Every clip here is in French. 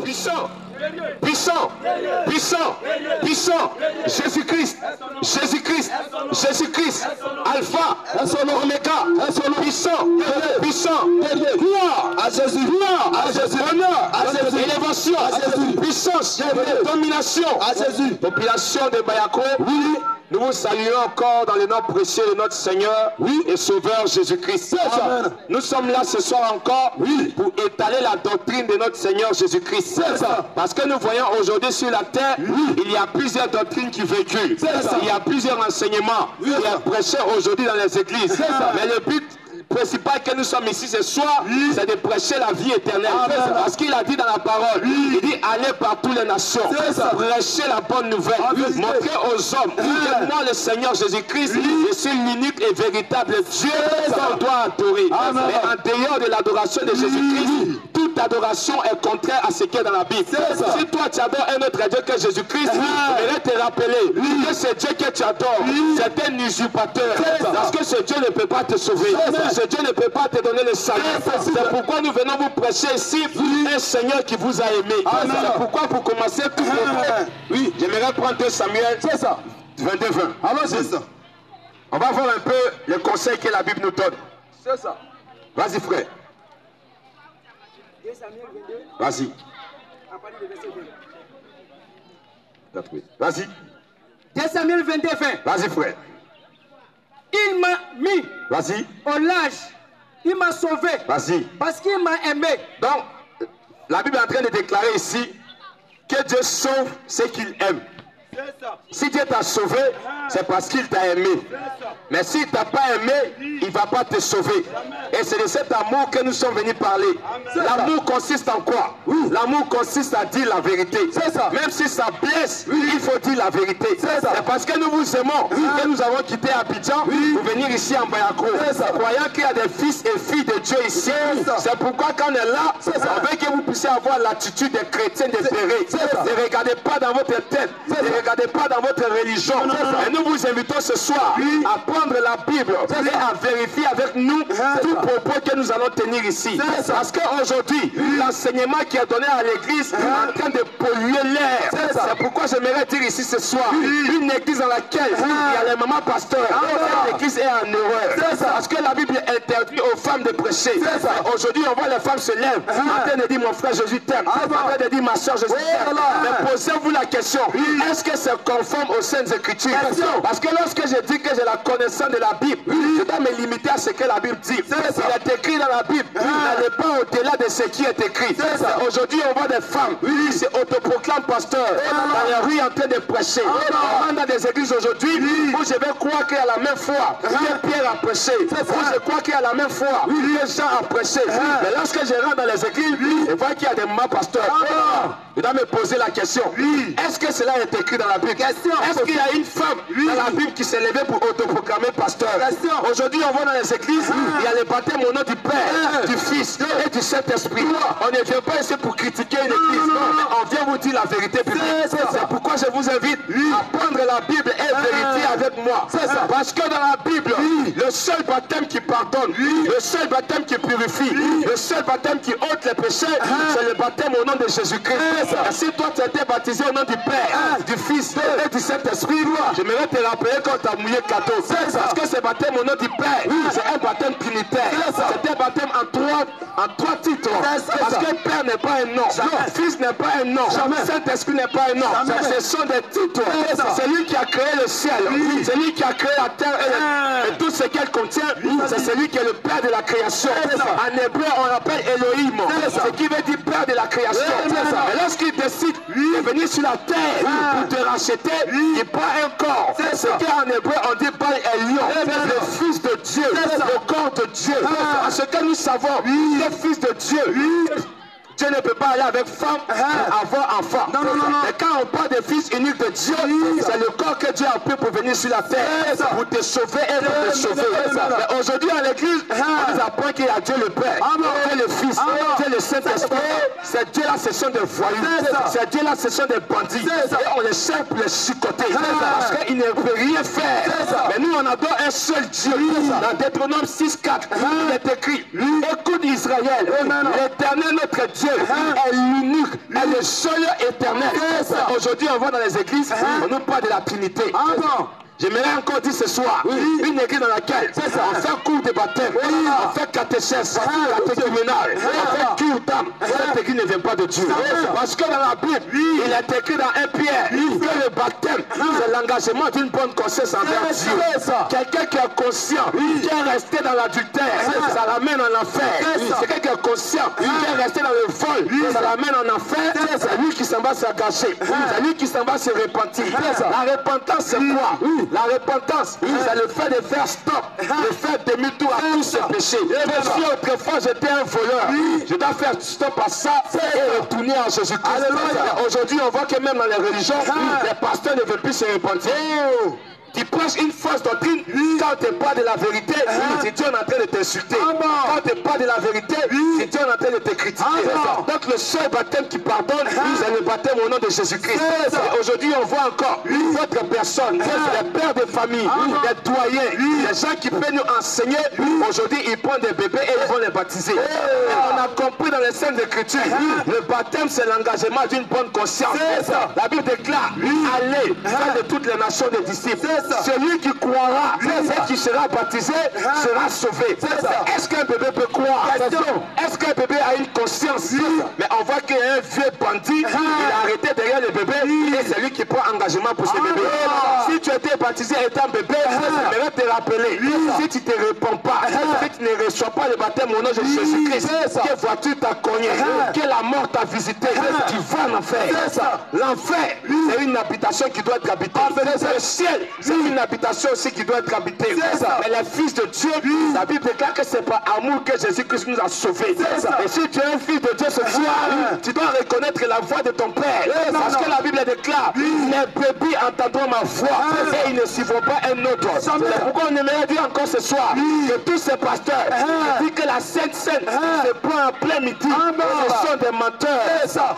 puissant, puissant, puissant, puissant, Jésus-Christ, Jésus-Christ, Jésus-Christ, Alpha, Oméga, puissant, puissant, gloire à Jésus, gloire à Jésus, honneur à Jésus, élévation à Jésus, puissance, domination à Jésus. Population de Bayako, oui. Nous vous saluons encore dans le nom précieux de notre Seigneur et Sauveur Jésus-Christ. Nous sommes là ce soir encore pour étaler la doctrine de notre Seigneur Jésus-Christ. Parce que nous voyons aujourd'hui sur la terre, il y a plusieurs doctrines qui véhiculent. Il y a plusieurs enseignements qui sont prêchés aujourd'hui dans les églises. Mais le but principal que nous sommes ici ce soir, c'est de prêcher la vie éternelle. Parce qu'il a dit dans la parole, il dit allez par toutes les nations, prêcher la bonne nouvelle, montrer aux hommes que moi le Seigneur Jésus-Christ, je suis l'unique et véritable Dieu qu'on doit adorer. Mais en dehors de l'adoration de Jésus-Christ, toute adoration est contraire à ce qui est dans la Bible. Si toi tu adores un autre Dieu que Jésus-Christ, je vais te rappeler que ce Dieu que tu adores, c'est un usurpateur. Parce que ce Dieu ne peut pas te sauver. Ce Dieu ne peut pas te donner le salut. C'est pourquoi nous venons vous prêcher ici un Seigneur qui vous a aimé. C'est pourquoi pour commencer tout oui, j'aimerais prendre 2 Samuel 22, 20. Alors c'est ça. On va voir un peu les conseils que la Bible nous donne. C'est ça. Vas-y frère. 2 Samuel 22. Vas-y. À partir du verset 20. Vas-y. 2 Samuel 22, 20. Vas-y frère. Il m'a mis au large, il m'a sauvé. Vas-y. Parce qu'il m'a aimé. Donc, la Bible est en train de déclarer ici que Dieu sauve ce qu'il aime. Si Dieu t'a sauvé, c'est parce qu'il t'a aimé. Mais s'il ne t'a pas aimé, il ne va pas te sauver. Et c'est de cet amour que nous sommes venus parler. L'amour consiste en quoi? L'amour consiste à dire la vérité. Même si ça blesse, il faut dire la vérité. C'est parce que nous vous aimons que nous avons quitté Abidjan pour venir ici en Bayako. Croyant qu'il y a des fils et filles de Dieu ici. C'est pourquoi quand on est là, on veut que vous puissiez avoir l'attitude des chrétiens désespérés. Ne regardez pas dans votre tête. Ne regardez pas dans votre religion. Et nous vous invitons ce soir à prendre la Bible et à vérifier avec nous tout propos que nous allons tenir ici. Parce qu'aujourd'hui, l'enseignement qui est donné à l'église est en train de polluer l'air. C'est pourquoi j'aimerais dire ici ce soir, une église dans laquelle il y a les mamans pasteurs, cette église est en erreur. Parce que la Bible interdit aux femmes de prêcher. Aujourd'hui, on voit les femmes se lèvent en train de dire mon frère Jésus t'aime, en train de dire ma soeur Jésus t'aime. Mais posez-vous la question, est-ce que c'est conforme aux Saintes Écritures? Parce que lorsque je dis que j'ai la connaissance de la Bible, je dois me limiter à ce que la Bible dit. Il est écrit dans la Bible, n'allez pas au-delà de ce qui est écrit. Aujourd'hui, on voit des femmes qui se autoproclament pasteurs dans les rues en train de prêcher. On rentre dans des églises aujourd'hui où je vais croire qu'il y a la même foi que Pierre a prêché, où je crois qu'il y a la même foi que Jean a prêché. Mais lorsque je rentre dans les églises, je vois qu'il y a des mamans pasteurs. Je dois me poser la question, est-ce que cela est écrit dans la Bible? Est-ce qu'il y a une femme dans la Bible qui s'est levée pour autoproclamer pasteur? Aujourd'hui, on va dans les églises, il y a le baptême au nom du Père, du Fils et du Saint-Esprit. On ne vient pas ici pour critiquer une église, mais on vient vous dire la vérité publique. C'est pourquoi je vous invite à prendre la Bible et vérifier avec moi. Parce que dans la Bible, le seul baptême qui pardonne, le seul baptême qui purifie, le seul baptême qui ôte les péchés, c'est le baptême au nom de Jésus-Christ. Et si toi tu as été baptisé au nom du Père, du Fils et du Saint-Esprit, j'aimerais te rappeler quand tu as mouillé cadeau. Parce que ce baptême au nom du Père, c'est un baptême trinitaire. C'est un baptême en trois titres. Parce que Père n'est pas un nom, Fils n'est pas un nom, Saint-Esprit n'est pas un nom. Ce sont des titres. C'est lui qui a créé le ciel, c'est lui qui a créé la terre et tout ce qu'elle contient. C'est celui qui est le Père de la création. En hébreu, on l'appelle Elohim, ce qui veut dire Père de la création. Et lorsqu'il décide de venir sur la terre pour te racheter, il prend un corps. Ce qu'en hébreu on dit Baal Elion, le Fils de Dieu, le corps de Dieu. Parce que nous savons, le Fils de Dieu, Dieu ne peut pas aller avec femme pour avoir enfant. Mais quand on parle de fils unique de Dieu, c'est le corps que Dieu a pris pour venir sur la terre, pour te sauver et pour te sauver. Mais aujourd'hui à l'église, on nous apprend qu'il y a Dieu le Père, Dieu le Fils, Dieu le Saint-Esprit. Ces Dieu-là, ce sont des voyous. Ces Dieu-là, ce sont des bandits. Et on les cherche pour les chicoter. Parce qu'ils ne peuvent rien faire. Mais nous, on adore un seul Dieu. Dans Deutéronome 6, 4, il est écrit, écoute Israël, l'Éternel notre Dieu Dieu est l'unique, est le seul éternel. Aujourd'hui, on va dans les églises, on nous parle de la Trinité. J'aimerais encore dire ce soir, une église dans laquelle on fait cours de baptême, on fait catéchèse, catéchuménal, on fait cure d'âme. Cette église ne vient pas de Dieu. Parce que dans la Bible, il est écrit dans 1 Pierre que le baptême, c'est l'engagement d'une bonne conscience envers Dieu. Quelqu'un qui est conscient, qui est resté dans l'adultère, ça l'amène en enfer. C'est quelqu'un qui est conscient, qui est resté dans le vol, ça l'amène en enfer. C'est lui qui s'en va s'agacher, c'est lui qui s'en va se repentir. La repentance, c'est quoi? La repentance, c'est le fait de faire stop, le fait de demi-tour à tous ces péchés. Si autrefois j'étais un voleur, je dois faire stop à ça et retourner en Jésus-Christ. Aujourd'hui, on voit que même dans les religions, les pasteurs ne veulent plus se repentir. Tu prêches une fausse doctrine quand tu parles de la vérité, c'est Dieu en train de t'insulter. Quand tu parles de la vérité, c'est Dieu en train de te critiquer. Donc le seul baptême qui pardonne, c'est le baptême au nom de Jésus-Christ. Aujourd'hui, on voit encore d'autres personnes, les pères de famille, les doyens, les gens qui peuvent nous enseigner. Aujourd'hui, ils prennent des bébés et ils vont les baptiser. Et on a compris dans les Saintes Écritures, le baptême, c'est l'engagement d'une bonne conscience. La Bible déclare, allez, faire de toutes les nations des disciples. Celui qui croira et qui sera baptisé sera sauvé. Est-ce qu'un bébé peut croire? Est-ce qu'un bébé a une conscience? Mais on voit qu'il y a un vieux bandit, il a arrêté derrière le bébé et c'est lui qui prend engagement pour ce bébé. Si tu étais baptisé étant bébé, j'aimerais te rappeler, si tu ne te réponds pas, si tu ne reçois pas le baptême au nom de Jésus-Christ, que voiture t'a cogné, que la mort t'a visité, tu vas en enfer. L'enfer, c'est une habitation qui doit être habitée. Le ciel, c'est une habitation aussi qui doit être habitée. Mais les fils de Dieu, la Bible déclare que c'est par amour que Jésus-Christ nous a sauvés. Et si tu es un fils de Dieu ce soir, tu dois reconnaître la voix de ton Père. Parce que la Bible déclare, les brebis entendront ma voix et ils ne suivront pas un autre. C'est pourquoi on aimerait dire encore ce soir que tous ces pasteurs disent que la Sainte Seine se prend en plein midi. Ce sont des menteurs.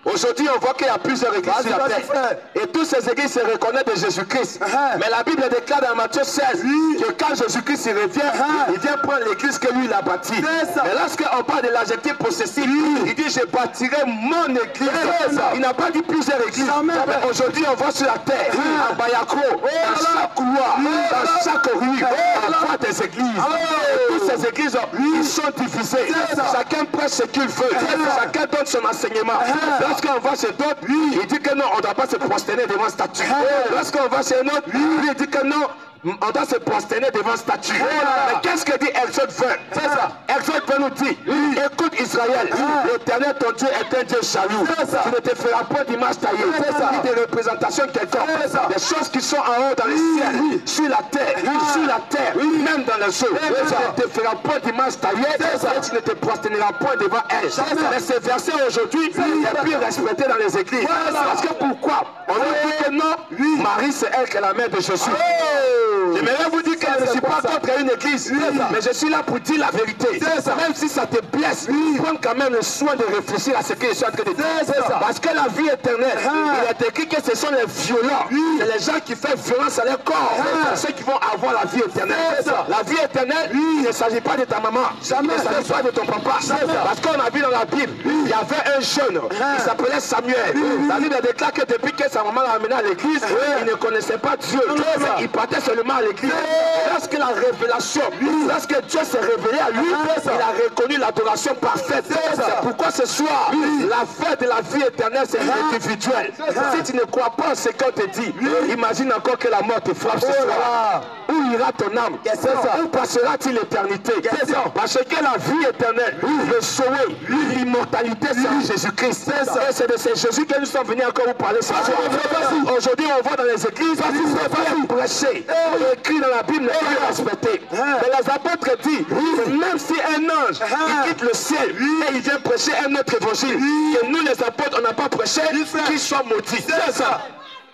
Aujourd'hui, on voit qu'il y a plusieurs églises sur la terre. Et toutes ces églises se reconnaissent de Jésus-Christ. Mais la Bible déclare dans Matthieu 16 que quand Jésus-Christ revient, il vient prendre l'église que lui il a bâtie. Mais lorsqu'on parle de l'adjectif possessif, il dit je bâtirai mon église. Il n'a pas dit plusieurs églises. Mais aujourd'hui, on voit sur la terre, à Bayakro, dans chaque couloir, dans chaque rue, on voit des églises. Et toutes ces églises, ils sont divisées. Chacun prêche ce qu'il veut. Chacun donne son enseignement. Lorsqu'on va chez d'autres, il dit que non, on ne doit pas se prosterner devant une statue. Lorsqu'on va chez un autre, il dit que non, on doit se prosterner devant une statue. Mais qu'est-ce que dit Exode 20? Exode 20 nous dit, écoute Israël, l'Éternel ton Dieu est un Dieu jaloux. Tu ne te feras point d'image taillée, ni de représentation quelconque. Les choses qui sont en haut dans les ciels, sur la terre, même dans les eaux. Tu ne te feras point d'image taillée et tu ne te prosterneras point devant elle. Mais ce verset aujourd'hui est plus respecté dans les églises. Parce que pourquoi? On nous dit que non, Marie c'est elle qui est la mère de Jésus. J'aimerais vous dire que je ne suis pas contre une église, mais je suis là pour dire la vérité. Même si ça te blesse, prends quand même le soin de réfléchir à ce que je suis en train de dire. Parce que la vie éternelle, il est écrit que ce sont les violents, c'est les gens qui font violence à leur corps, ceux qui vont avoir la vie éternelle. La vie éternelle, il ne s'agit pas de ta maman, il ne s'agit pas de ton papa. Parce qu'on a vu dans la Bible, il y avait un jeune, il s'appelait Samuel. La Bible déclare que depuis que sa maman l'a amené à l'église, il ne connaissait pas Dieu. Il partait seulement à l'église. Lorsque la révélation, lorsque Dieu s'est révélé à lui, il a reconnu l'adoration parfaite. C'est pourquoi ce soir, la fête de la vie éternelle, c'est individuel. Si tu ne crois pas en ce qu'on te dit, imagine encore que la mort te frappe ce soir. Où ira ton âme? Où passera-t-il l'éternité? Parce que la vie éternelle, le sauver, l'immortalité, c'est Jésus-Christ. Et c'est de ce Jésus que nous sommes venus encore vous parler ce soir. Aujourd'hui, on voit dans les églises, prêcher, écrit dans la Bible, n'est pas respecté. Mais les apôtres disent que même si un ange il quitte le ciel et il vient prêcher un autre évangile, que nous les apôtres on n'a pas prêché, qu'il soit maudit. C'est ça.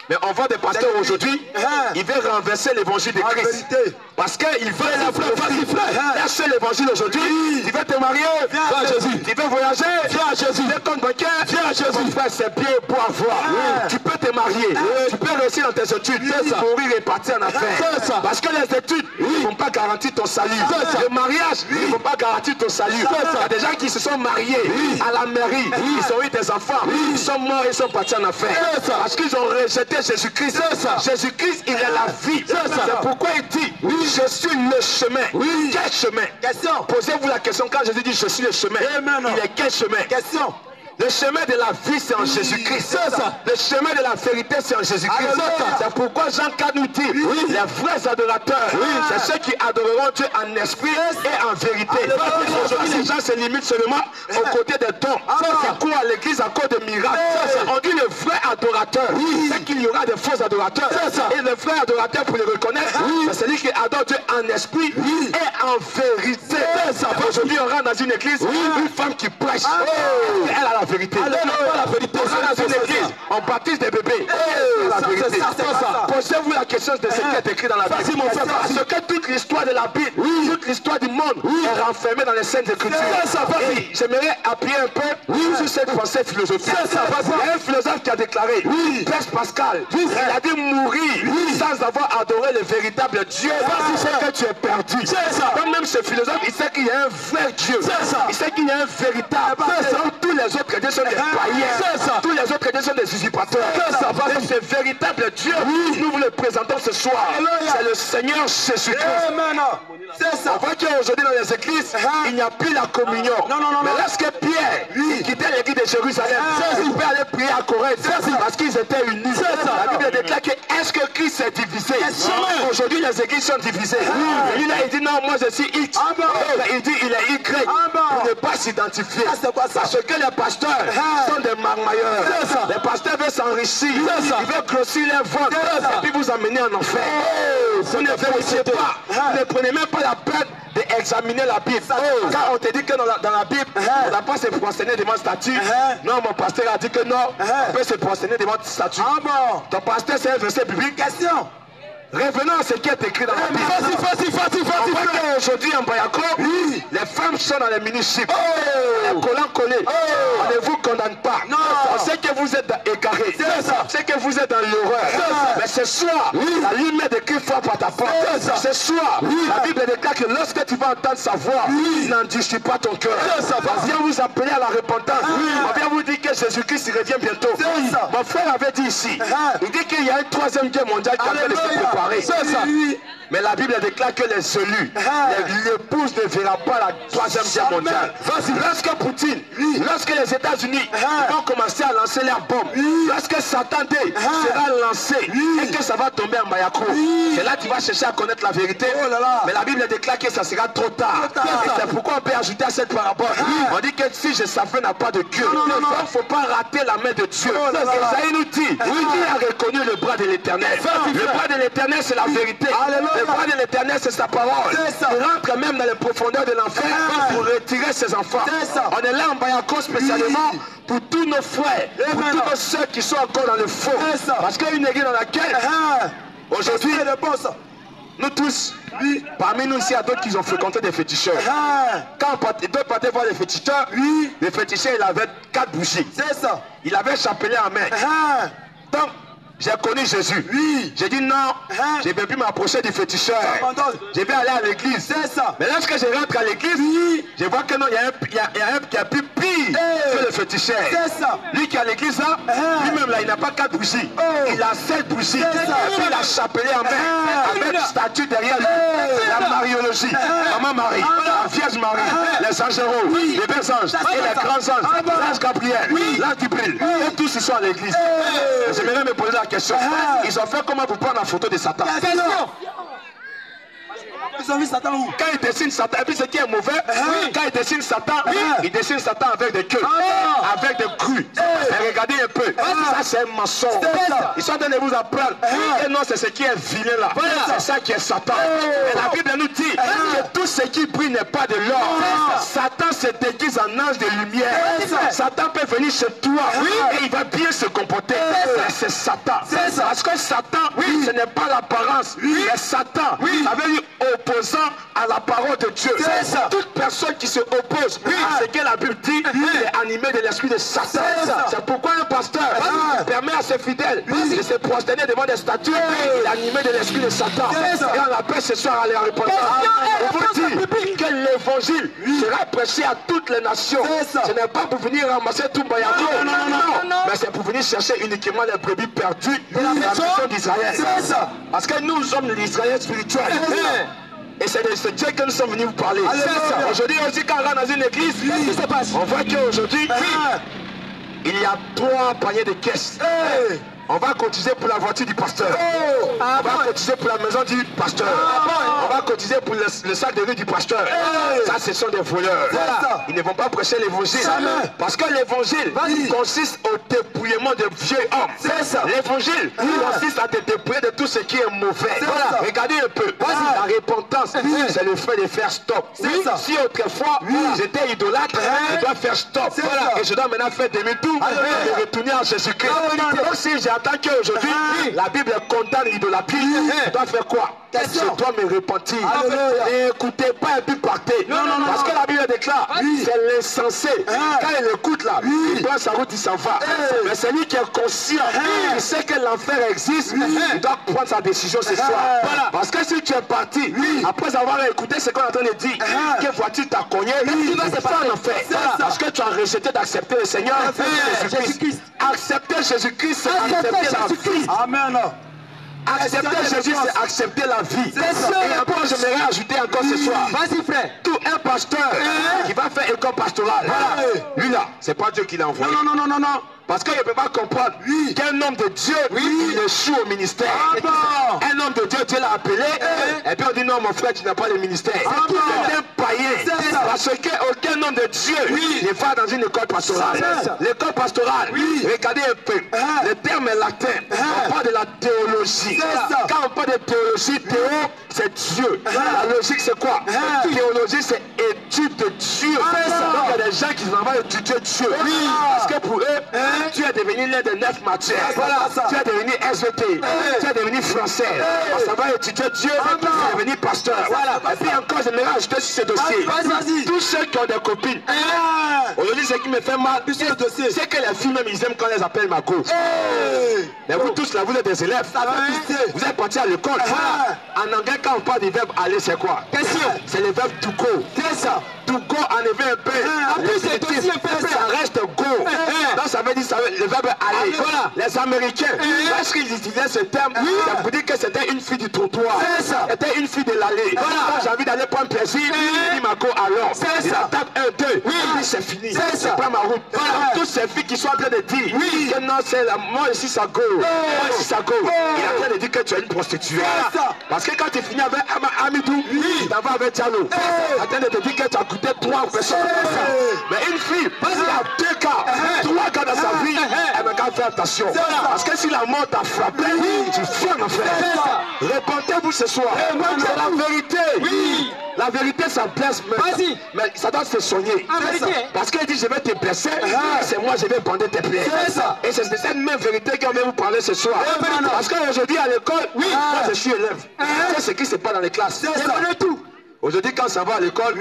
Mais on voit des pasteurs aujourd'hui, ils veulent renverser l'évangile de Christ. Parce qu'ils veulent la prophétie. lâcher l'évangile aujourd'hui. Tu veux te marier? Viens à Jésus. Tu veux voyager? Viens à Jésus. Tu veux compte bancaire? Viens à Jésus. Mon frère, c'est bien pour avoir. Tu peux te marier. Tu peux réussir dans tes études. Mourir et partir en affaires. Parce que les études ne vont pas garantir ton salut. Le mariage ne vont pas garantir ton salut. Il y a des gens qui se sont mariés à la mairie. Ils ont eu des enfants. Ils sont morts et ils sont partis en affaires. Parce qu'ils ont rejeté Jésus-Christ. Jésus-Christ, il est la vie. C'est pourquoi il dit, je suis le chemin. Quel chemin? Posez-vous la question quand Jésus dit je suis le chemin. Il est quel chemin? Le chemin de la vie, c'est en Jésus-Christ. Le chemin de la vérité, c'est en Jésus-Christ. C'est pourquoi Jean 4 nous dit, les vrais adorateurs, c'est ceux qui adoreront Dieu en esprit et en vérité. Aujourd'hui, les gens se limitent seulement aux côtés des dons. Ils courent à l'église à cause de miracles. On dit le vrai adorateur, c'est qu'il y aura des faux adorateurs. Et le vrai adorateur, pour le reconnaître, c'est celui qui adore Dieu en esprit et en vérité. Aujourd'hui, on rentre dans une église, une femme qui prêche. Elle a la vérité. La vérité. On dans une église, on baptise des bébés. La vérité. Posez-vous la question de ce qui est écrit dans la Bible. Parce que toute l'histoire de la Bible, toute l'histoire du monde est renfermée dans les Saintes Écritures. J'aimerais appuyer un peu sur cette pensée philosophique. Il y a un philosophe qui a déclaré, Blaise Pascal, il a dit mourir sans avoir adoré le véritable Dieu, c'est que tu es perdu. Donc même ce philosophe, il sait qu'il y a un vrai Dieu. Il sait qu'il y a un véritable. Tous les autres chrétiens sont des païens. Tous les autres chrétiens sont des usurpateurs. Et ce véritable Dieu, nous vous le présentons ce soir. C'est le Seigneur Jésus-Christ. On voit qu'aujourd'hui dans les églises, il n'y a plus la communion. Mais lorsque Pierre quittait l'église de Jérusalem, il pouvait aller prier à Corinthe parce qu'ils étaient unis. La Bible déclare que est-ce que Christ est divisé? Aujourd'hui les églises sont divisées. Il dit non, moi je suis X. Il dit il est Y. Pour ne pas s'identifier. Parce que les pasteurs sont des marmailleurs. Les pasteurs veulent s'enrichir. Ils veulent grossir les ventes et puis vous amener en enfer. Vous ne vérifiez pas. Vous ne prenez même pas la peine d'examiner la Bible. Quand on te dit que dans la Bible, on n'a pas se prosterner devant statue. Non, mon pasteur a dit que non, on peut se prosterner devant statue. Ton pasteur, c'est un verset biblique. Question. Revenons à ce qui est écrit dans la Bible. Aujourd'hui en Bayako, les femmes sont dans les mini-chips. Les collants collés. On ne vous condamne pas. On sait que vous êtes égarés. On sait que vous êtes dans l'horreur. Mais ce soir, la lumière de Christ frappe à ta porte. Ce soir, la Bible déclare que lorsque tu vas entendre sa voix, n'endurcis pas ton cœur. On vient vous appeler à la repentance. On vient vous dire que Jésus-Christ revient bientôt. Mon frère avait dit ici, il dit qu'il y a une troisième guerre mondiale qui est en train de se préparer. Mais la Bible déclare que les élus, l'épouse ne verra pas la troisième guerre mondiale. Lorsque Poutine, lorsque les États-Unis vont commencer à lancer leurs bombes, lorsque Satan sera lancé et que ça va tomber en Bayako, c'est là que tu vas chercher à connaître la vérité. Mais la Bible déclare que ça sera trop tard. Et c'est pourquoi on peut ajouter à cette parabole. On dit que si je savais n'a pas de queue, il ne faut pas rater la main de Dieu. Esaïe nous dit, qui a reconnu le bras de l'Éternel? Le bras de l'Éternel, c'est la vérité. Le bras de l'Éternel, c'est sa parole. Il rentre même dans les profondeurs de l'enfer pour retirer ses enfants. On est là en Bayako spécialement pour tous nos frères, pour tous nos soeurs qui sont encore dans le faux. Parce qu'il y a une église dans laquelle aujourd'hui, nous tous, parmi nous ici, il y a d'autres qui ont fréquenté des féticheurs. Quand d'autres partaient voir les féticheurs, le féticheur, il avait 4 bougies. Il avait un chapelet en main. Donc, j'ai connu Jésus. J'ai dit non, je ne vais plus m'approcher du féticheur. Je vais aller à l'église. Mais lorsque je rentre à l'église, je vois que non, il y a un qui a plus pire que le féticheur. Lui qui est à l'église là, lui-même là, il n'a pas 4 bougies. Il a 7 bougies. Et puis il a chapelet en main, avec une statue derrière lui. La Mariologie, Maman Marie, la Vierge Marie, les angeros, les belles anges et les grands anges, l'ange Gabriel, l'ange Gabriel, et tous ils sont à l'église. J'aimerais me poser la question. Ils ont fait comment pour prendre la photo de Satan? Ils ont vu Satan où? Quand ils dessinent Satan, et puis ce qui est mauvais, quand ils dessinent Satan, ils dessinent Satan avec des queues, avec des grues. Et regardez un peu, ça c'est un mensonge. Ils sont en train de vous apprendre. Et non, c'est ce qui est vilain là. C'est ça qui est Satan. Et la Bible nous dit que tout ce qui brille n'est pas de l'or. Satan se déguise en ange de lumière. Satan peut venir chez toi et il va bien se comporter. Mais c'est Satan. Parce que Satan, ce n'est pas l'apparence. Mais Satan, ça veut dire opposé s'opposant à la parole de Dieu. Toute personne qui se oppose à ce que la Bible dit est animée de l'esprit de Satan. C'est pourquoi un pasteur permet à ses fidèles de se prosterner devant des statues. Il est animé de l'esprit de Satan. Et on appelle ce soir à la repentance. On vous dit que l'évangile sera prêché à toutes les nations. Ce n'est pas pour venir ramasser tout Bayamo. Non. Mais c'est pour venir chercher uniquement les brebis perdues de la maison d'Israël. Parce que nous sommes l'Israël spirituel. Et c'est de ce Dieu que nous sommes venus vous parler. Aujourd'hui aussi, quand on rentre dans une église, qu'est-ce qui se passe? On voit qu'aujourd'hui, il y a 3 paniers de caisses. On va cotiser pour la voiture du pasteur. On va cotiser pour la maison du pasteur. On va cotiser pour le sac de riz du pasteur. Ça, ce sont des voleurs. Ils ne vont pas prêcher l'évangile. Parce que l'évangile consiste au dépouillement de vieux hommes. L'évangile consiste à te dépouiller de tout ce qui est mauvais. Regardez un peu. La repentance, c'est le fait de faire stop. Si autrefois, j'étais idolâtre, je dois faire stop. Et je dois maintenant faire demi-tour et retourner en Jésus-Christ. Donc si j'attends qu'aujourd'hui, la Bible condamne l'idolâtrie, je dois faire quoi? Je dois me repentir. N'écoutez pas et puis partez. Parce que la Bible déclare, c'est l'insensé. Quand il écoute là, il prend sa route, il s'en va. Mais celui qui est conscient, qui sait que l'enfer existe, il doit prendre sa décision ce soir. Parce que si tu es parti, après avoir écouté ce qu'on est en train de dire, que voiture t'a cogné, il va se passer en enfer. Parce que tu as rejeté d'accepter le Seigneur Jésus-Christ. Accepter Jésus-Christ, c'est accepter la vie. Amen. Accepter Jésus, c'est accepter la vie. Et après, j'aimerais ajouter encore ce soir. Vas-y, frère. Tout un pasteur qui va faire école pastorale. Lui là, c'est pas Dieu qui l'a envoyé. Non. Parce qu'il ne peut pas comprendre qu'un homme de Dieu, il échoue au ministère. Un homme de Dieu, Dieu l'a appelé. Et puis on dit non, mon frère, tu n'as pas le ministère. C'est un païen. Parce qu'aucun homme de Dieu ne va dans une école pastorale. L'école pastorale, regardez un peu. Le terme est latin. On parle de la théologie. Quand on parle de théologie, théo, c'est Dieu. La logique, c'est quoi? Théologie, c'est étude de Dieu. Donc il y a des gens qui vont étudier Dieu. Parce que pour eux, tu es devenu l'un des 9 matières. Tu es devenu SVT. Tu es devenu français. Ça va étudier Dieu. Tu es devenu pasteur. Et puis encore, j'aimerais ajouter sur ce dossier. Tous ceux qui ont des copines. Aujourd'hui, ce qui me fait mal, c'est que les filles même, ils aiment quand on les appelle ma go. Mais vous tous là, vous êtes des élèves. Vous êtes partis à l'école. En anglais, quand on parle du verbe aller, c'est quoi? C'est le verbe to go. To go enlever un peu. En plus, c'est aussi un peu. Ça reste go. Donc ça veut dire le verbe aller. Les Américains, parce qu'ils utilisaient ce terme, ça veut dire que c'était une fille du trottoir. C'était une fille de l'allée. Quand j'ai envie d'aller prendre plaisir, je dis ma go alors. Il tape 1, 2, et puis c'est fini. C'est pas ma route. Donc toutes ces filles qui sont en train de dire que non, c'est la moi ici ça go. Moi ici ça go. Il est en train de dire que tu es une prostituée. Parce que quand tu finis avec Amidou, tu t'en vas avec Diallo. En train de te dire que tu as coûté 3 personnes. Mais une fille, il y a 2 cas, 3 cas dans sa vie, elle n'a qu'à faire attention. Parce que si la mort t'a frappé, tu fais en enfer. Repentez-vous ce soir. C'est la vérité. La vérité, ça blesse, mais ça doit se soigner. Parce qu'il dit, je vais te blesser, c'est moi, je vais bander tes plaies. Et c'est de cette même vérité qu'on va vous parler ce soir. Parce qu'aujourd'hui, à l'école, moi, je suis élève. C'est ce qui se passe dans les classes. Aujourd'hui, quand ça va à l'école,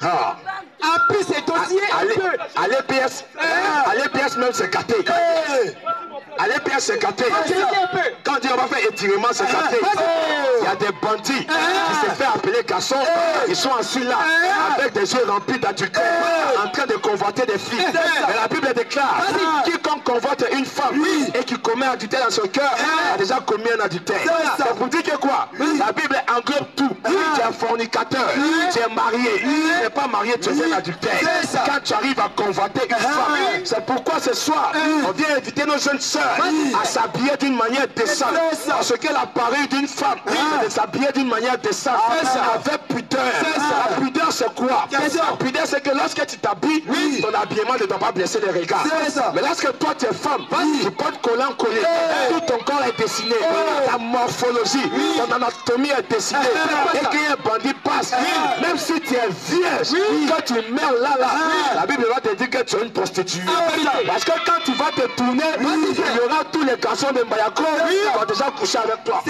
En plus, c'est dossier à l'EPS même, c'est gâté. À l'EPS, c'est gâté. Quand on dit on va faire étirement, c'est gâté. Il y a des bandits qui se font appeler garçons. Ils sont assis là, avec des yeux remplis d'adultère, en train de convoiter des filles. Mais la Bible déclare, quiconque convoite une femme et qui commet un adultère dans son cœur, a déjà commis un adultère. C'est pour dire que quoi? La Bible englobe tout. Tu es fornicateur, tu es marié. Tu n'es pas marié, tu es un adultère. Quand tu arrives à convoiter une femme, c'est pourquoi ce soir, on vient inviter nos jeunes sœurs à s'habiller d'une manière décente. Parce que l'appareil d'une femme, c'est de s'habiller d'une manière décente, avec pudeur. La pudeur, c'est quoi? La pudeur, c'est que lorsque tu t'habilles, ton habillement ne doit pas blesser les regards. Mais lorsque toi tu es femme, tu portes collant collé, tout ton corps est dessiné, ta morphologie, ton anatomie est dessinée, et qu'un bandit passe, même si tu es vierge, quand tu meurs là, la Bible va te dire que tu es une prostituée. Parce que quand tu vas te tourner, il y aura tous les garçons de Mbayako qui vont déjà coucher avec toi.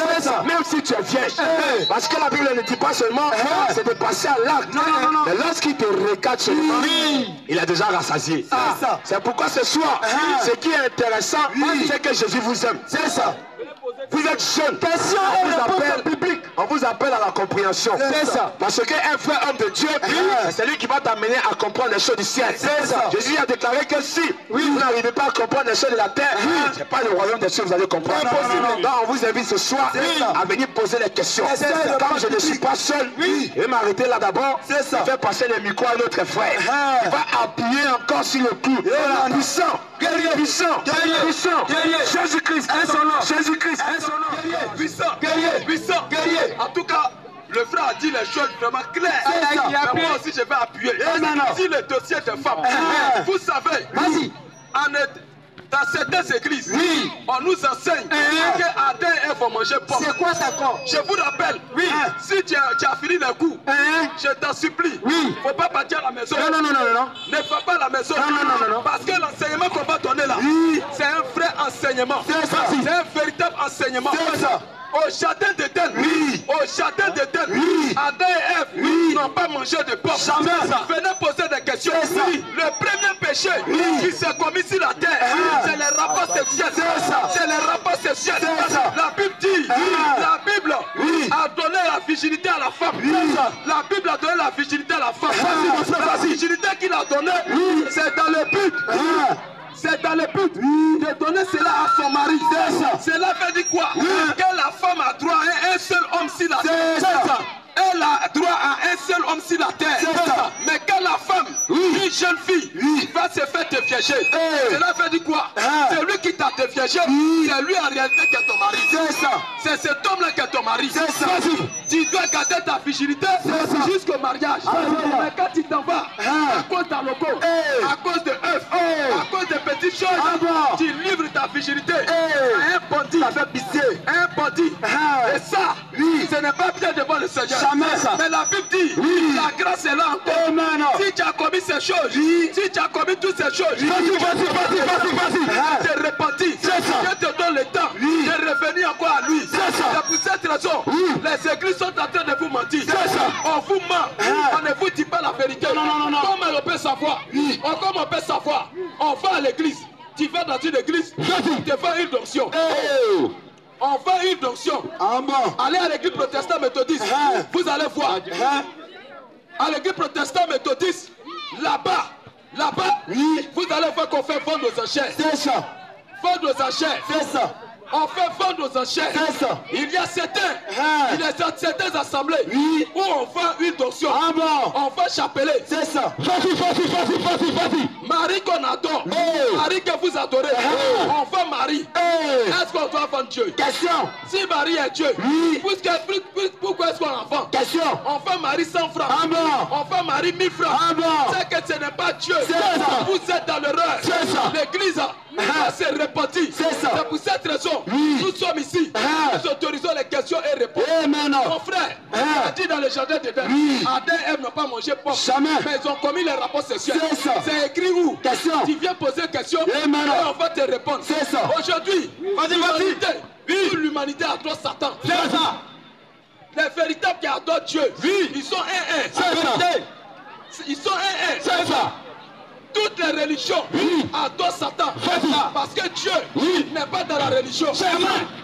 Même si tu es vierge. Parce que la Bible ne dit pas seulement c'est de passer à l'acte. Mais lorsqu'il te regarde seulement, il a déjà rassasié. C'est pourquoi ce soir, ce qui est intéressant, c'est que Jésus vous aime. C'est ça. Vous êtes jeune. On vous appelle à la compréhension. C'est ça. Parce qu'un vrai homme de Dieu, c'est lui qui va t'amener à comprendre les choses du ciel. C'est ça. Jésus a déclaré que si vous n'arrivez pas à comprendre les choses de la terre, c'est pas le royaume des cieux que vous allez comprendre. Donc on vous invite ce soir à venir poser les questions. Quand je ne suis pas seul, je vais m'arrêter là d'abord. Je vais passer le micro à notre frère. Il va appuyer encore sur le clou. Puissant. Puissant. Puissant. Jésus-Christ. Jésus-Christ. Puissant. Puissant. En tout cas, le frère a dit les choses vraiment claires. Mais moi aussi, je vais appuyer. Si le dossier de femme, vous savez, dans certaines églises, on nous enseigne que Adam et Ève vont manger pomme. C'est quoi ça corps? Je vous rappelle, si tu as fini les coups, je t'en supplie, il ne faut pas partir à la maison. Non. Ne va pas à la maison. Non. Parce que l'enseignement qu'on va donner là, c'est un vrai enseignement. C'est un véritable enseignement. Au jardin d'Éden, Adam et Ève n'ont pas mangé de pomme. Venez poser des questions. Le premier péché qui s'est commis sur la terre, c'est les rapports sexuels. C'est les rapports sexuels. La Bible dit, la Bible a donné la virginité à la femme. La Bible a donné la virginité à la femme. La virginité qu'il a donnée, c'est dans le but. C'est dans le but de donner cela à son mari. Cela veut dire quoi? Que la femme a droit à un seul homme sur la terre. Elle a droit à un seul homme sur la terre. Mais quand la femme, une jeune fille, va se faire déviéger, cela veut dire quoi? C'est lui qui t'a déviégé, c'est lui en réalité qui est ton mari. C'est cet homme-là qui est ton mari. Tu dois garder ta virginité jusqu'au mariage. Mais quand tu t'en vas, à cause d'un loco, à cause de œufs, à cause de petites choses, tu livres ta virginité à un bandit. Un bandit. Et ça, ce n'est pas bien devant le Seigneur. Mais la Bible dit, la grâce est là encore. Si tu as commis ces choses, si tu as commis toutes ces choses, te repentir, je te donne le temps de revenir encore à lui. C'est pour cette raison, les églises sont en train de vous mentir. On vous ment, on ne vous dit pas la vérité. Comment on peut savoir? Comment on peut savoir? On va à l'église, tu vas dans une église, tu fais une onction. On fait une onction. Allez à l'église protestante méthodiste. Vous allez voir. À l'église protestante méthodiste, là-bas, vous allez voir qu'on fait vendre aux enchères. Vendre aux enchères. On fait vendre aux enchères. Il y a certaines assemblées où on vend une onction. On va chapeler. Marie qu'on adore. Marie que vous adorez. On vend Marie. Est-ce qu'on doit vendre Dieu? Question. Si Marie est Dieu, pourquoi est-ce qu'on en vend? Question. On vend Marie 100 francs. On vend Marie 1000 francs. C'est que ce n'est pas Dieu. Vous êtes dans l'erreur. L'église va se repentir. C'est pour cette raison, nous sommes ici. Nous autorisons les questions et réponses. Mon frère a dit dans le jardin d'Éden, Adam et Ève n'ont pas mangé pomme. Mais ils ont commis les rapports sexuels. C'est écrit où? Tu viens poser une question et on va te répondre. Aujourd'hui, l'humanité adore Satan. Les véritables qui adorent Dieu, ils sont un. Ils sont un. Toutes les religions adorent Satan. Parce que Dieu n'est pas dans la religion.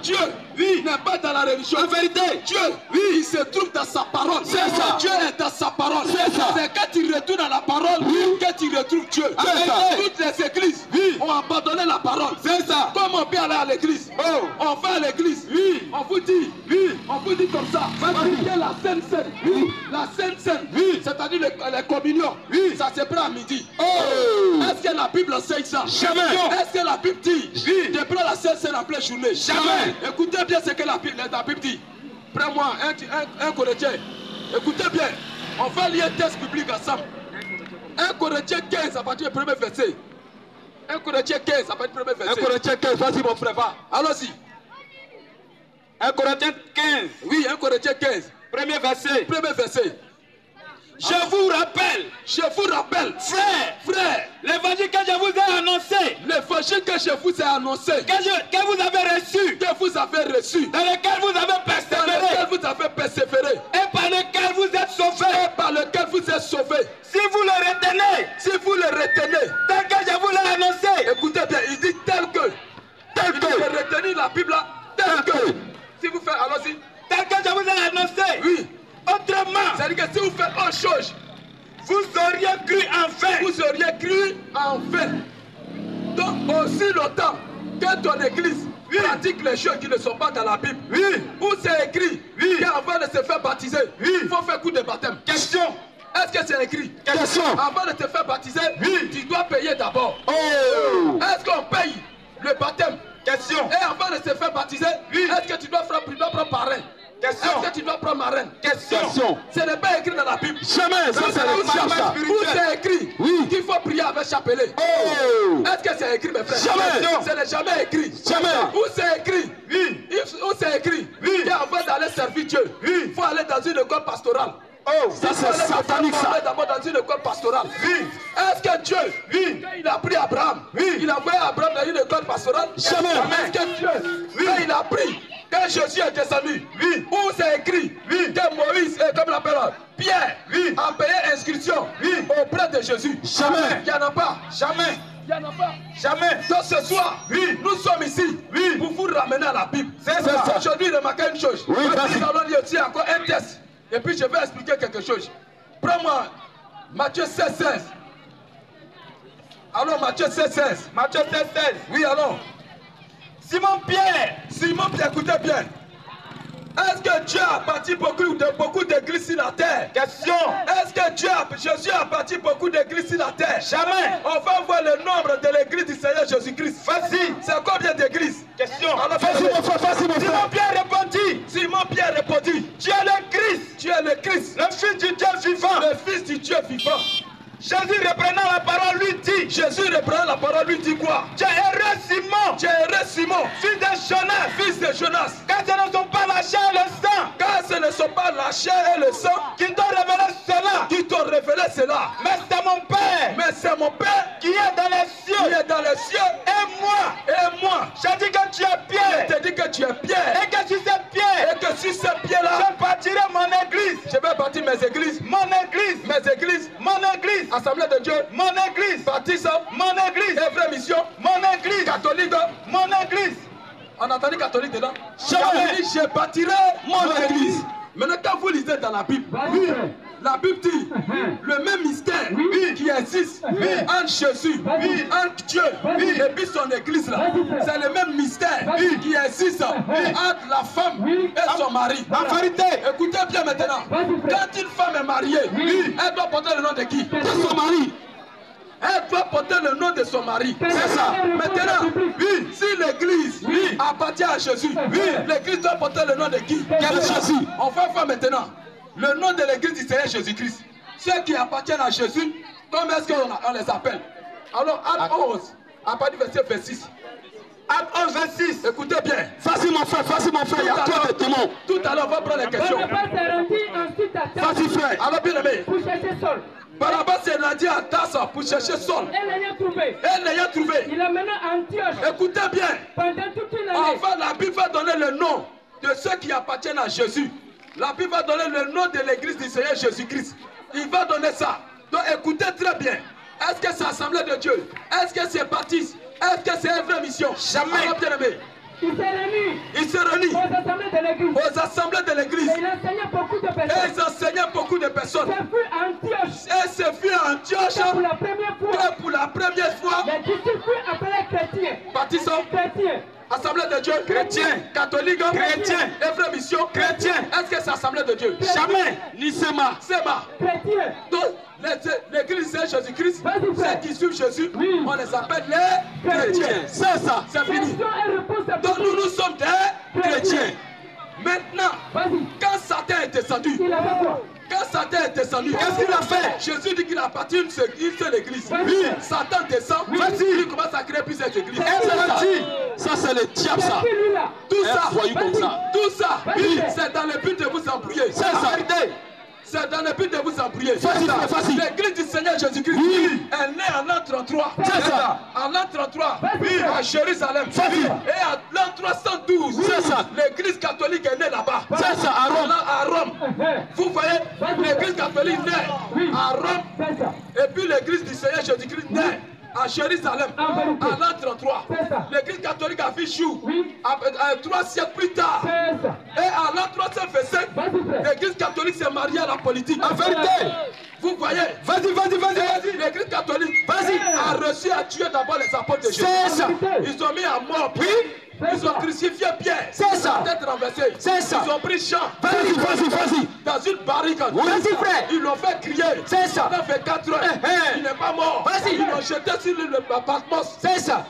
Dieu n'est pas dans la religion. En vérité, Dieu, il se trouve dans sa parole. Dieu est dans sa parole. C'est quand tu retournes à la parole que tu retrouves Dieu. Toutes les églises ont abandonné la parole. Comment on peut aller à l'église? On va à l'église. On vous dit comme ça. Pratiquer la Sainte Seine. La Sainte Seine, c'est-à-dire les communions. Ça se prend à midi. Est-ce que la Bible enseigne ça? Jamais. Est-ce que la Bible dit de prendre la Sainte Seine en pleine journée? Jamais. Écoutez bien ce que la Bible dit. Prends-moi un Corinthien. Écoutez bien. On va lire un texte biblique ensemble. 1 Corinthiens 15 à partir du premier verset. 1 Corinthiens 15 à partir du premier verset. 1 Corinthiens 15, vas-y mon frère, va. Allons-y. 1 Corinthiens 15. Oui, 1 Corinthiens 15. Premier verset. Premier verset. Je vous rappelle, frère, l'évangile que je vous ai annoncé, l'évangile que je vous ai annoncé, que vous avez reçu, dans lequel vous avez persévéré, et par lequel vous êtes sauvés, si vous le retenez, tel que je vous l'ai annoncé. Écoutez bien, il dit tel que. Il faut retenir la Bible là, tel que. Si vous faites, allons-y. Tel que je vous ai annoncé. Oui. Autrement, c'est-à-dire que si vous faites autre chose, vous auriez cru en vain. Donc aussi longtemps que ton église pratique les choses qui ne sont pas dans la Bible, où c'est écrit qu'avant de se faire baptiser, il faut faire coup de baptême. Question. Est-ce que c'est écrit? Question. Avant de te faire baptiser, tu dois payer d'abord. Est-ce qu'on paye le baptême? Question. Et avant de se faire baptiser, est-ce que tu dois prendre parrain? Question. Est-ce que tu dois prendre marraine? Question. Ce n'est pas écrit dans la Bible. Jamais. Ça, c'est le où c'est écrit qu'il faut prier avec chapelet. Est-ce que c'est écrit, mes frères? Jamais. Ce n'est jamais écrit. Jamais. Où c'est écrit? Où c'est écrit qu'avant d'aller servir Dieu, il faut aller dans une école pastorale. Ça c'est satanique ça. D'abord dans une école pastorale. Est-ce que Dieu, quand il a pris Abraham, il a envoyé Abraham dans une école pastorale? Jamais. Est-ce que Dieu, quand il a pris, quand Jésus est descendu, où c'est écrit que Moïse, comme on l'appelle, Pierre, a payé inscription auprès de Jésus? Jamais. Il n'y en a pas. Jamais. Il n'y en a pas. Jamais. Donc ce soir, nous sommes ici pour vous ramener à la Bible. C'est ça. Aujourd'hui, remarquez une chose. Nous allons lire aussi encore un test. Et puis je vais expliquer quelque chose. Prends-moi Matthieu 16:16. Allons, Matthieu 16:16. Matthieu 16:16. Oui, allons. Simon Pierre, écoutez bien. Est-ce que Dieu a bâti beaucoup d'églises sur la terre? Question. Est-ce que Jésus a bâti beaucoup d'églises sur la terre? Jamais. On va voir le nombre de l'église du Seigneur Jésus-Christ. Vas-y. C'est combien d'églises? Question. Alors, Vas-y mon frère. Simon Pierre répondit. Tu es le Christ. Tu es le Christ. Le Fils du Dieu vivant. Le Fils du Dieu vivant. Jésus reprenant la parole lui dit quoi? Tu es heureux Simon, fils de Jonas, car ce ne sont pas la chair et le sang, qui t'ont révélé cela, mais c'est mon Père qui est dans les cieux, et moi j'ai dit que tu es Pierre, et que sur ces pierres là je bâtirai mon église. Je vais bâtir mes églises. Assemblée de Dieu, mon église, baptiste, mon église, vraie mission, mon église, catholique, mon église. On a entendu catholique dedans? Jamais. Je bâtirai mon église. Maintenant, quand vous lisez dans la Bible, la Bible dit le même mystère qui existe entre Jésus, entre Dieu et puis son église là. C'est le même mystère qui existe entre la femme et son mari. En vérité, écoutez bien maintenant. Quand une femme est mariée, elle doit porter le nom de qui? de son mari. Elle doit porter le nom de son mari. C'est ça. Maintenant, si l'église appartient à Jésus, l'église doit porter le nom de qui? De Jésus. On va voir maintenant le nom de l'église du Seigneur Jésus-Christ. Ceux qui appartiennent à Jésus, comment est-ce qu'on les appelle? Alors, Acte 11, à partir du verset 26. Acte 11, 26. Écoutez bien. Vas-y mon frère, il y a trop de témoins. Tout à l'heure, on va prendre les questions. Vas-y frère. Alors, bien aimé. Pour chercher Saul. Barnabas s'est rendu à Tarse pour chercher Saul. Et l'ayant trouvé. Il l'a mené à Antioche. Écoutez bien. Pendant toute une année. Enfin, la Bible va donner le nom de ceux qui appartiennent à Jésus. La Bible va donner le nom de l'église du Seigneur Jésus-Christ. Il va donner ça. Donc écoutez très bien. Est-ce que c'est Assemblée de Dieu? Est-ce que c'est baptiste? Est-ce que c'est une vraie mission? Jamais. Alors, bien aimé. Il s'est réuni aux assemblées de l'église. Et il enseignait beaucoup de personnes. Et ils enseignaient beaucoup de personnes. Et ce fut à Antioche pour la première fois. Que pour la première fois. Les disciples furent appelés chrétiens. Baptistes. Chrétiens. Assemblée de Dieu, chrétien, catholique, chrétien, vraie mission, chrétien. Est-ce que c'est Assemblée de Dieu? Jamais, ni Sema. Chrétien. Donc, l'église de Jésus-Christ, ceux qui suivent Jésus, on les appelle les chrétiens. C'est ça. C'est fini. Donc nous sommes des chrétiens. Maintenant, quand Satan est descendu, Quand Satan est descendu, Qu'est-ce qu'il a fait? Jésus dit qu'il a parti une seule église. Oui. Satan descend, il commence à créer plusieurs églises. Ça c'est le diable ça. Celui-là. Tout ça, Voyez comme ça. tout ça, c'est dans le but de vous embrouiller. C'est ça. C'est dans le but de vous embrouiller. Facile. L'église du Seigneur Jésus-Christ est née en l'an 33. C'est ça. En l'an 33, à Jérusalem. Facile. Et en l'an 312, C'est ça. l'église catholique est née là-bas. C'est ça, à Rome. À Rome. Vous voyez, l'église catholique naît à Rome. C'est ça. Et puis l'église du Seigneur Jésus-Christ naît à Jérusalem En vérité. en l'an 33. C'est ça. L'église catholique a vu jour Oui. 3 siècles plus tard. C'est ça. Et en l'an 325, Vas-y, frère. l'église catholique s'est mariée à la politique. En vérité. Vous voyez, Vas-y. l'église catholique Vas-y. a reçu à tuer d'abord les apôtres de Jésus. C'est ça. Ils ont mis à mort. Ils ont crucifié Pierre. C'est ça. La tête renversée. C'est ça. Ils ont pris Jean Vas-y. dans une barricade. Vas-y, frère. Ils l'ont fait crier. C'est ça. Ça fait 4 heures. Il n'est pas mort. Vas-y. Ils l'ont jeté sur le Patmos. C'est ça.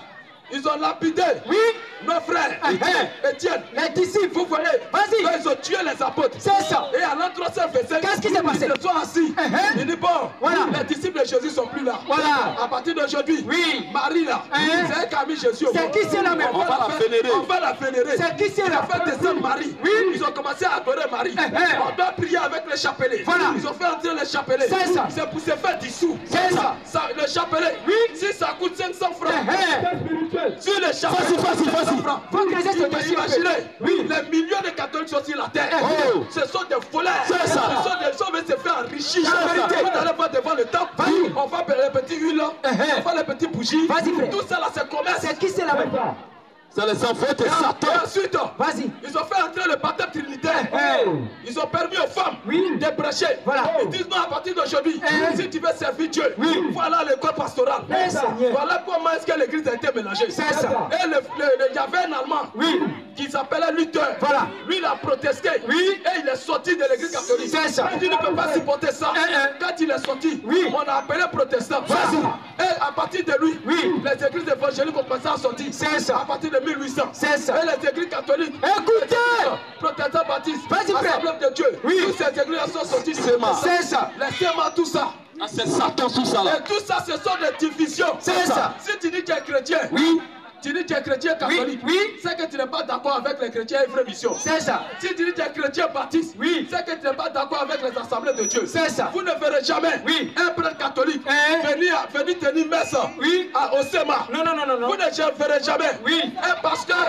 Ils ont lapidé nos frères. Étienne, Les disciples. vous voyez, Vas-y. quand ils ont tué les apôtres. C'est ça. Et à l'an 325, Qu'est-ce qui s'est passé? ils se sont assis. Ils disent bon, Voilà. les disciples de Jésus sont plus là. Voilà. À partir d'aujourd'hui, Marie là, c'est elle qui a mis Jésus au monde. C'est qui c'est là même? On va la vénérer. On va la vénérer. C'est qui c'est là? Ils ont fait descendre Marie. Ils ont commencé à adorer Marie. On doit prier avec les chapelets. Voilà. Ils ont fait entrer les chapelets. C'est ça. C'est pour se faire dissous. C'est ça. Le chapelet, si ça coûte 500 francs, C'est spirituel. sur les chapelets, Vas-y. Faut que les gens se cachent. imaginez, les millions de catholiques sont sur la terre. Ce sont des voleurs. C'est ça. Ce sont des gens qui veulent se faire enrichir. C'est ça. Vous allez voir devant le temple. On va faire les petits huiles, on va les petits bougies. Vas-y, frère. Tout ça là, c'est commerce. C'est qui c'est là même? C'est ça. C'est les enfants de Et Satan. ensuite, Vas-y. ils ont fait entrer le baptême trinitaire. Ils ont permis aux femmes de prêcher. Voilà. Ils disent non, à partir d'aujourd'hui, si tu veux servir Dieu, voilà l'école pastorale. C'est ça. Voilà comment est-ce que l'église a été mélangée. C'est ça. Et il y avait un Allemand qui s'appelait Luther. Voilà. Lui, il a protesté. Et il est sorti de l'église catholique. C'est ça. Il dit, ne peut pas supporter ça. Quand il est sorti, on a appelé protestant. Vas-y. Et à partir de lui, les églises évangéliques ont commencé à sortir. C'est ça. À partir de 1800. C'est ça. Et les églises catholiques. Écoutez. Protestants baptistes. Vas-y, frère. Assemblée de Dieu. Toutes ces églises sont sorties du protestant. C'est ça. Les sémats, tout ça. Ah, c'est Satan tout ça là. Et tout ça, ce sont des divisions. C'est ça. Si tu dis que tu es chrétien, tu dis que tu es chrétien catholique, c'est que tu n'es pas d'accord avec les chrétiens et vraies missions. C'est ça. Si tu dis que tu es chrétien baptiste, c'est que tu n'es pas d'accord avec les assemblées de Dieu. C'est ça. Vous ne verrez jamais un prêtre catholique venir tenir messe au SEMA. Non. Vous ne verrez jamais un pasteur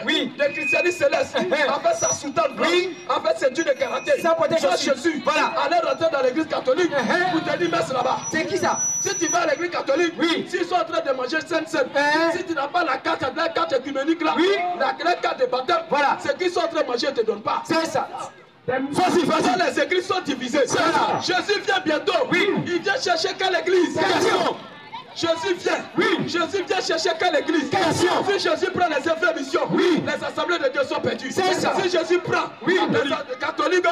de christianisme céleste avec sa soutane blanche, avec ses durs de karaté. Ça peut être Soit Jésus. Jésus, Voilà. allez rentrer dans l'église catholique pour tenir messe là-bas. C'est qui ça? Si tu vas à l'église catholique, s'ils sont en train de manger sainte, si tu n'as pas la carte écuménique là, la carte de baptême, Voilà. ce qu'ils sont en train de manger ne te donne pas. C'est ça. Vas-y. Les églises sont divisées. Ça. Jésus vient bientôt. Il vient chercher quelle église? Question. Jésus vient. Jésus vient chercher quelle église? Question. Si Jésus prend les vraies missions, les assemblées de Dieu sont perdues. C'est ça. Si Jésus prend les catholiques,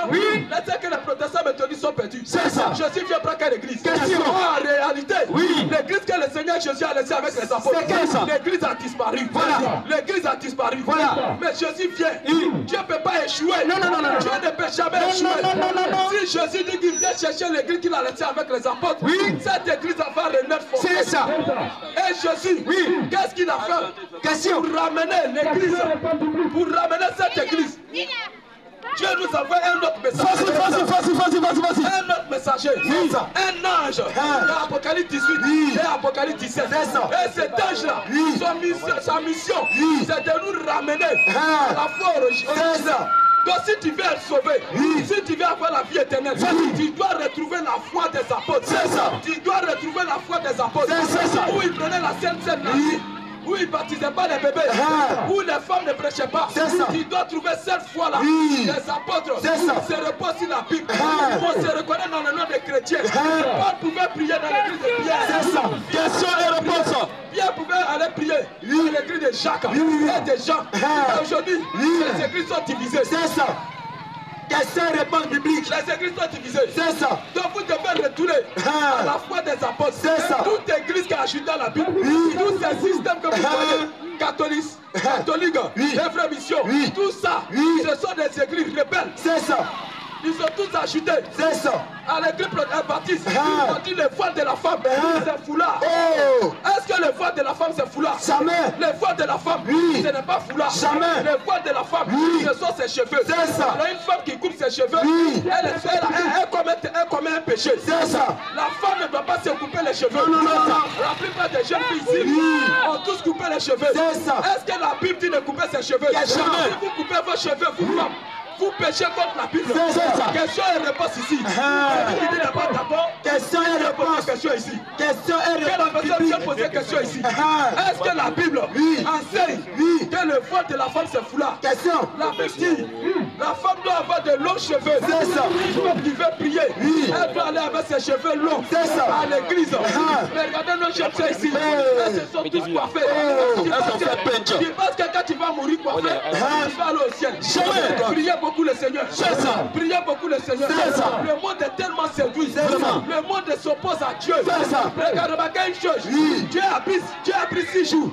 laissez que les protestants méthodistes sont perdus. C'est ça. Jésus vient prendre quelle église? Question. En réalité, l'église que le Seigneur Jésus a laissée avec les apôtres, C'est quelle ça? l'église a disparu. Voilà. L'église a disparu. Voilà. Mais Jésus vient. Dieu ne peut pas échouer. Non. Dieu ne peut jamais échouer. Non. Si Jésus dit qu'il vient chercher l'église qu'il a laissée avec les apôtres, cette église va renaître forte. C'est ça. Et Jésus, qu'est-ce qu'il a fait? Question. Pour ramener l'église, pour ramener cette église, Dieu nous envoie un autre message. Vas-y. Un autre messager. Un ange. Dans Apocalypse 18 et Apocalypse 17. Et cet ange-là, sa mission, c'est de nous ramener à la foi originale. Donc si tu veux être sauvé, si tu veux avoir la vie éternelle, tu dois retrouver la foi des apôtres. Tu dois retrouver la foi des apôtres. Où ils prenaient la Sainte Seine, où ils ne baptisaient pas les bébés, où les femmes ne prêchaient pas. Tu dois trouver cette foi-là. Les apôtres se reposent sur la Bible. On se reconnaît dans le nom des chrétiens. Paul pouvait prier dans l'église de Pierre. Question et réponse. Pierre pouvait aller prier dans l'église de Jacques et de Jean. Aujourd'hui, les églises sont divisées. C'est ça. Question et réponse biblique. Les églises sont divisées. C'est ça. Donc vous devez retourner à la foi des apôtres. C'est ça. Toute église qui a acheté dans la Bible, tous ces systèmes que vous voyez, catholique, les vraies missions, tout ça, ce sont des églises rebelles. C'est ça. Ils sont tous achetés. C'est ça. À l'église baptiste, ils ont dit le voile de la femme, c'est foulard. Oh. Est-ce que le voile de la femme c'est foulard? Jamais. Le voile de la femme, Oui. ce n'est pas foulard. Jamais. Le voile de la femme, Oui. ce sont ses cheveux. C'est ça. Alors une femme qui coupe ses cheveux, Oui. elle commet un péché. C'est ça. La femme ne doit pas se couper les cheveux. Non, non, non, non. La plupart des jeunes filles ici ont tous coupé les cheveux. C'est ça. Est-ce que la Bible dit de couper ses cheveux? Jamais. Si vous coupez vos cheveux, vous femmes, vous péchez contre la Bible. C'est ça. Question et réponse ici. Celui qui dit n'est pas d'accord, Question et réponse. question ici. Question et Que la réponse personne biblique. vient poser question ici. Ah. Est-ce que la Bible enseigne que le voile de la femme c'est foulard? Question. La Bible dit la femme doit avoir de longs cheveux. C'est ça. Une femme qui veut prier, elle doit aller avec ses cheveux longs C'est ça. à l'église. Mais regardez nos jeunes filles ici. Elles se sont tous coiffées. Tu penses que quand tu vas mourir coiffé, tu vas aller au ciel. Jamais. Priez beaucoup le Seigneur. C'est ça. Priez beaucoup le Seigneur. C'est ça. Le monde est tellement séduit. C'est ça. Le monde s'oppose à Dieu. C'est ça. Regarde-moi une chose. Oui. Dieu a pris 6 jours.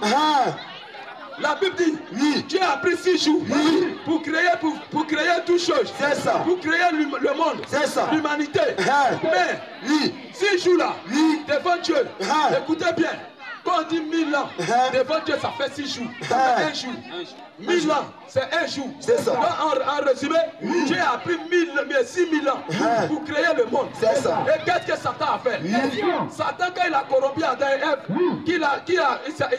La Bible dit, Dieu a pris 6 jours pour créer toutes choses. C'est ça. Pour créer le monde. C'est ça. L'humanité. Mais 6 jours là, devant Dieu, écoutez bien. Quand on dit 1000 ans, devant Dieu, ça fait 6 jours. Ça fait 1 jour. 1000 ans, c'est 1 jour. C'est ça. Donc, en résumé, Dieu a pris 6000 ans pour créer le monde. C'est ça. Et qu'est-ce que Satan a fait? Satan, quand il a corrompu Adam et Ève, il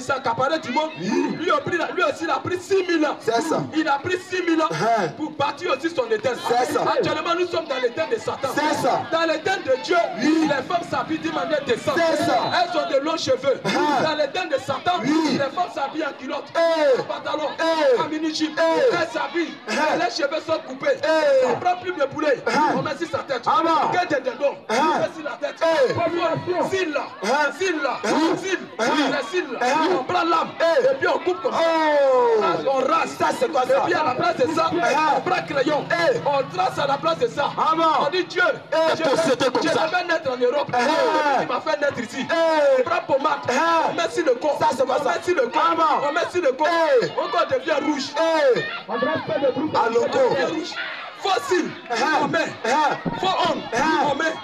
s'est accaparé du monde, lui aussi, il a pris 6000 ans. C'est ça. Il a pris 6000 ans pour bâtir aussi son éternel. C'est ça. Actuellement, nous sommes dans l'éternel de Satan. C'est ça. Dans l'éternel de Dieu, les femmes s'habillent d'une manière décente. C'est ça. Elles ont de longs cheveux. Dans l'éternel de Satan, les femmes s'habillent en culotte, en pantalon, en mini-jupe. Elles s'habillent. Les cheveux sont coupés. On prend plus de poulet. On met sur sa tête. Que des dindons. On met sur la tête. Cils là. Les cils là. On prend l'âme. Et puis on coupe comme ça. On rase. Ça, c'est quoi ça? Et puis à la place de ça, on prend crayon. On trace à la place de ça. On dit Dieu. Je devais naître en Europe. Il m'a fait naître ici. On prend pommade. On met sur le corps. Ça, c'est quoi ça? On met sur le corps. On met sur le corps. On devient rouge. À loco. Fossile, on met. Faux homme, on met.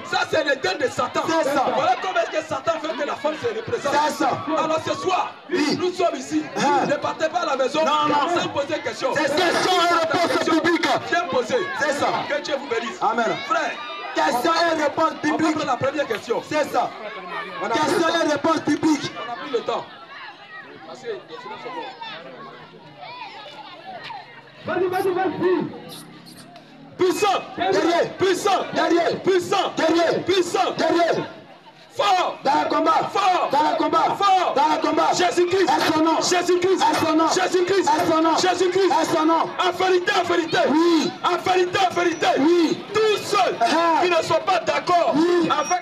Ça, c'est le temps de Satan. C'est ça. Voilà comment est-ce que Satan veut que la femme se représente. C'est ça. Alors ce soir, nous sommes ici. Ne partez pas à la maison sans poser question. C'est question et réponse biblique. Bien posé. C'est ça. Que Dieu vous bénisse. Amen. Frère, Question et réponse on va biblique. prendre la première question. C'est ça. Question et réponse biblique. On a pris le temps. Parce que les finances sont bonnes. Puissant. Guerrier. Puissant. Guerrier. Puissant. Guerrier. Puissant. Guerrier. Fort. Dans le combat. Fort. Dans le combat. Fort. Dans le combat. Jésus-Christ. À son nom. Jésus-Christ. À son nom. Jésus-Christ. À son nom. Jésus-Christ. À son nom. En vérité, en vérité. Oui. En vérité, en vérité. Oui. Tous ceux qui ne sont pas d'accord avec